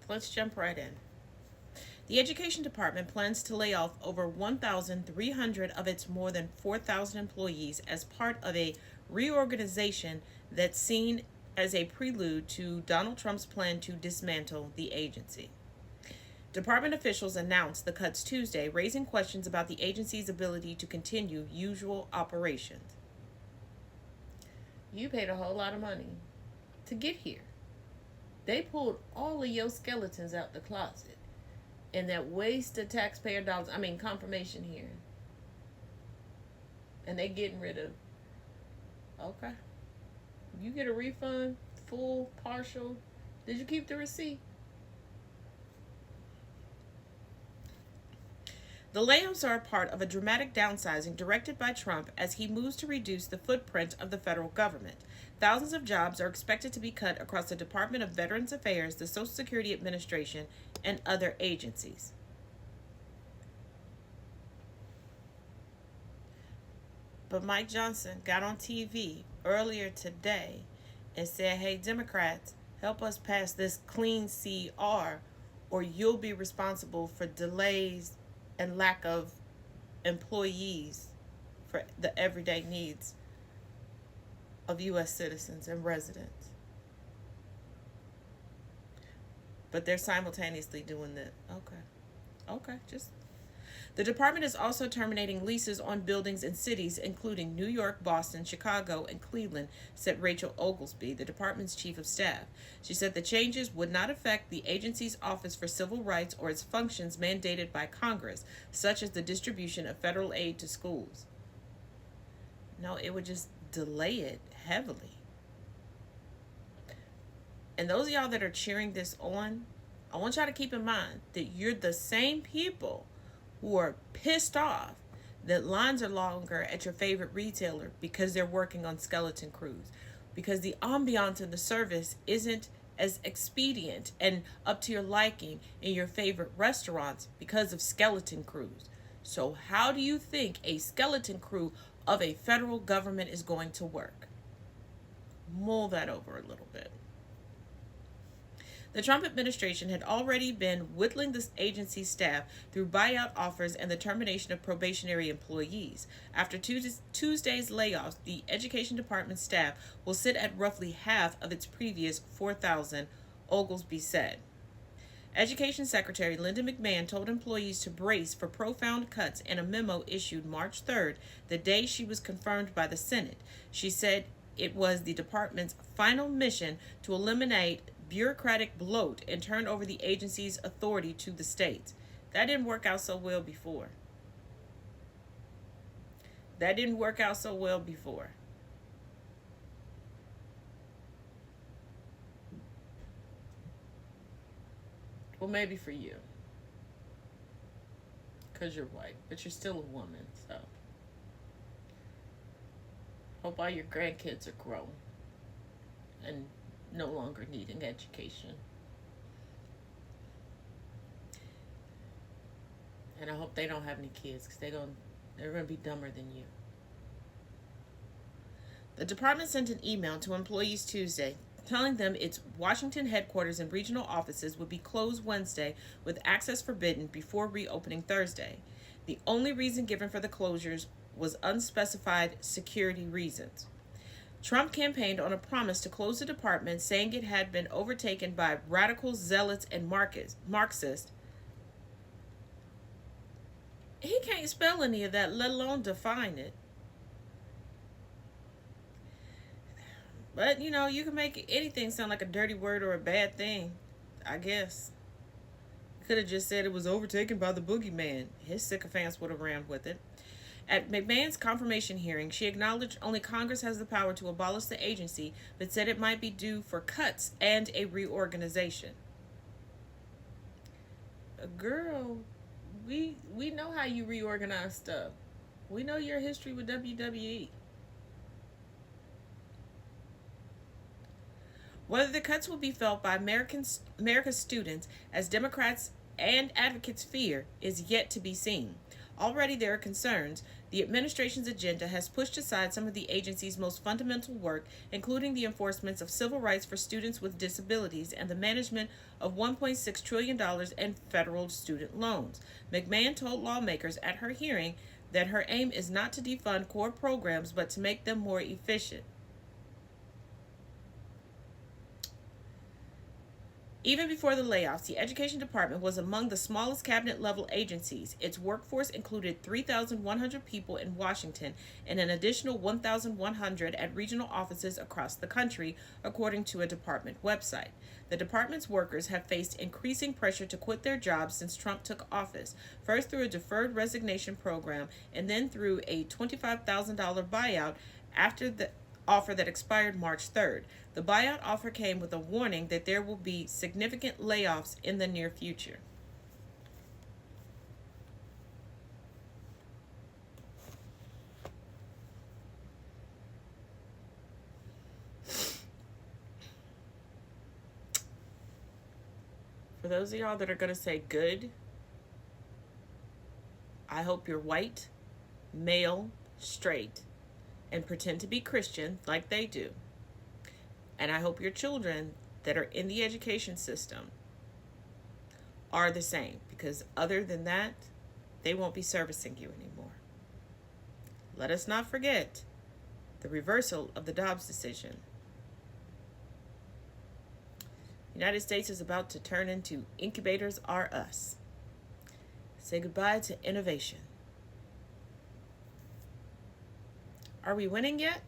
Let's jump right in. The Education Department plans to lay off over 1,300 of its more than 4,000 employees as part of a reorganization that's seen as a prelude to Donald Trump's plan to dismantle the agency. Department officials announced the cuts Tuesday, raising questions about the agency's ability to continue usual operations. You paid a whole lot of money to get here. They pulled all of your skeletons out the closet and that waste of taxpayer dollars, confirmation hearing. And they getting rid of, okay. You get a refund, full, partial. Did you keep the receipt? The layoffs are a part of a dramatic downsizing directed by Trump as he moves to reduce the footprint of the federal government. Thousands of jobs are expected to be cut across the Department of Veterans Affairs, the Social Security Administration, and other agencies. But Mike Johnson got on TV earlier today and said, hey, Democrats, help us pass this clean CR or you'll be responsible for delays and lack of employees for the everyday needs of U.S. citizens and residents. But they're simultaneously doing that. Okay, just. The department is also terminating leases on buildings in cities including New York, Boston, Chicago, and Cleveland, said Rachel Oglesby, the department's chief of staff. She said the changes would not affect the agency's Office for Civil Rights or its functions mandated by Congress, such as the distribution of federal aid to schools. No, it would just delay it heavily. And those of y'all that are cheering this on, I want y'all to keep in mind that you're the same people who are pissed off that lines are longer at your favorite retailer because they're working on skeleton crews, because the ambiance in the service isn't as expedient and up to your liking in your favorite restaurants because of skeleton crews. So how do you think a skeleton crew of a federal government is going to work? Mull that over a little bit. The Trump administration had already been whittling the agency's staff through buyout offers and the termination of probationary employees. After Tuesday's layoffs, the Education Department staff will sit at roughly half of its previous 4,000, Oglesby said. Education Secretary Linda McMahon told employees to brace for profound cuts in a memo issued March 3rd, the day she was confirmed by the Senate. She said it was the department's final mission to eliminate bureaucratic bloat and turn over the agency's authority to the states. That didn't work out so well before. Well, maybe for you, because you're white, but you're still a woman, so hope all your grandkids are grown and no longer needing education. And I hope they don't have any kids because they're gonna be dumber than you. The department sent an email to employees Tuesday telling them its Washington headquarters and regional offices would be closed Wednesday with access forbidden before reopening Thursday. The only reason given for the closures was unspecified security reasons. Trump campaigned on a promise to close the department, saying it had been overtaken by radical zealots and Marxists. He can't spell any of that, let alone define it. But, you can make anything sound like a dirty word or a bad thing, I guess. Could have just said it was overtaken by the boogeyman. His sycophants would have ran with it. At McMahon's confirmation hearing, she acknowledged only Congress has the power to abolish the agency, but said it might be due for cuts and a reorganization. Girl, we know how you reorganize stuff. We know your history with WWE. Whether the cuts will be felt by America's students, as Democrats and advocates fear, is yet to be seen. Already there are concerns The administration's agenda has pushed aside some of the agency's most fundamental work, including the enforcement of civil rights for students with disabilities and the management of $1.6 trillion in federal student loans. McMahon told lawmakers at her hearing that her aim is not to defund core programs but to make them more efficient. Even before the layoffs, the Education Department was among the smallest cabinet-level agencies. Its workforce included 3,100 people in Washington and an additional 1,100 at regional offices across the country, according to a department website. The department's workers have faced increasing pressure to quit their jobs since Trump took office, first through a deferred resignation program and then through a $25,000 buyout after the offer that expired March 3rd. The buyout offer came with a warning that there will be significant layoffs in the near future. For those of y'all that are going to say good, I hope you're white, male, straight, and pretend to be Christian like they do. And I hope your children that are in the education system are the same, because other than that, they won't be servicing you anymore. Let us not forget the reversal of the Dobbs decision. The United States is about to turn into Incubators R Us. Say goodbye to innovation. Are we winning yet?